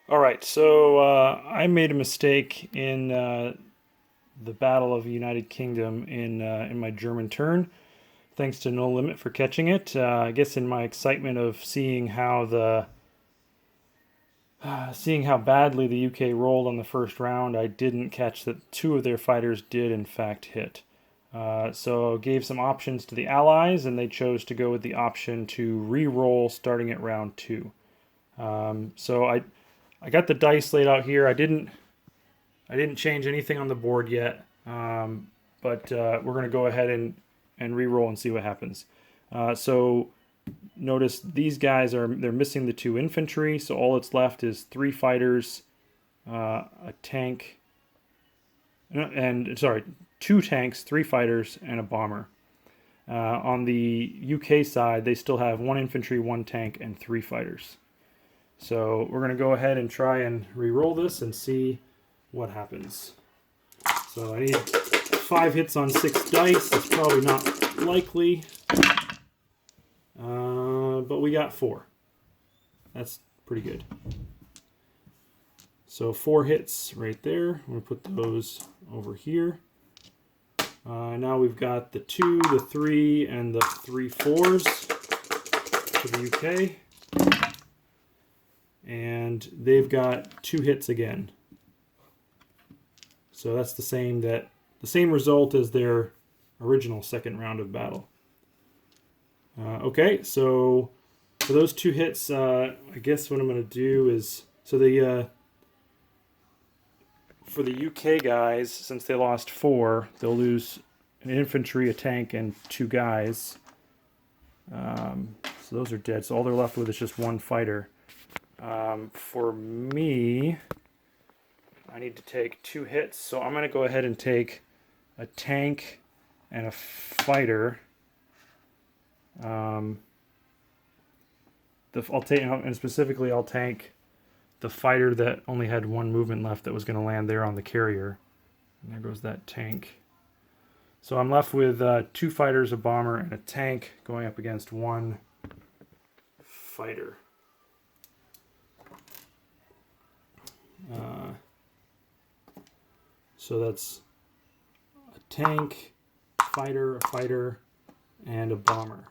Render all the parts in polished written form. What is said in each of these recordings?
All right, so I made a mistake in the Battle of the United Kingdom in my German turn. Thanks to No Limit for catching it. I guess in my excitement of seeing how badly the UK rolled on the first round, I didn't catch that two of their fighters did in fact hit. So gave some options to the Allies, and they chose to go with the option to re-roll starting at round two. So I got the dice laid out here. I didn't change anything on the board yet, but we're going to go ahead and re-roll and see what happens. So notice these guys they're missing the two infantry, so all that's left is three fighters, a tank, and sorry, two tanks, three fighters, and a bomber. On the UK side, they still have one infantry, one tank, and three fighters. So we're going to go ahead and try and re-roll this and see what happens. So I need 5 hits on 6 dice. That's probably not likely. But we got 4. That's pretty good. So 4 hits right there. I'm going to put those over here. Now we've got the 2, the 3, and the 3 4s for the UK. And they've got 2 hits again. So that's the same result as their original second round of battle. Okay, so for those 2 hits, I guess what I'm going to do is for the UK guys, since they lost 4, they'll lose an infantry, a tank, and 2 guys. So those are dead. So all they're left with is just 1 fighter. For me, I need to take 2 hits, so I'm going to go ahead and take a tank and a fighter. I'll tank the fighter that only had 1 movement left that was going to land there on the carrier. And there goes that tank. So I'm left with 2 fighters, a bomber, and a tank going up against 1 fighter. So that's a tank, a fighter, and a bomber.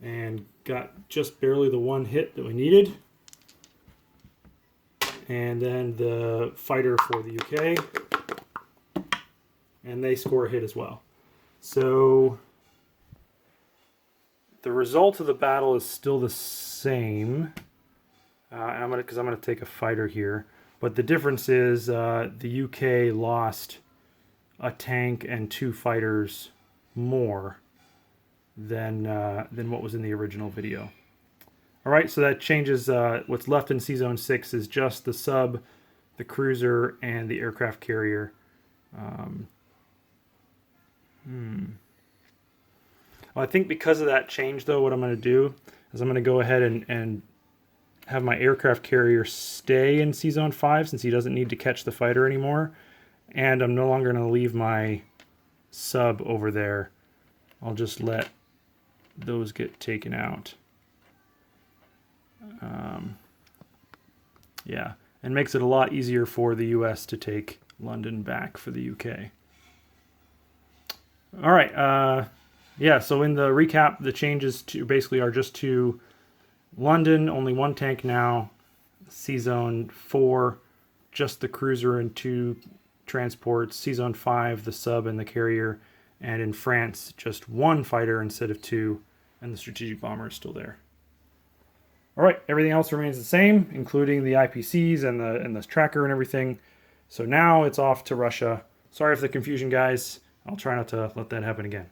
And got just barely the 1 hit that we needed. And then the fighter for the UK. And they score a hit as well. So the result of the battle is still the same. Because I'm gonna take a fighter here, but the difference is the UK lost a tank and 2 fighters more than what was in the original video. All right, so that changes. What's left in C-Zone 6 is just the sub, the cruiser, and the aircraft carrier. Well, I think because of that change, though, what I'm going to do is I'm going to go ahead and have my aircraft carrier stay in C-Zone 5 since he doesn't need to catch the fighter anymore. And I'm no longer going to leave my sub over there. I'll just let those get taken out. Yeah, and makes it a lot easier for the US to take London back for the UK. All right, yeah, so in the recap, the changes basically are just to London, only 1 tank now. C-Zone 4, just the cruiser and 2 transports. C-Zone 5, the sub and the carrier. And in France, just 1 fighter instead of 2, and the strategic bomber is still there. All right, everything else remains the same, including the IPCs and the tracker and everything. So now it's off to Russia. Sorry for the confusion, guys. I'll try not to let that happen again.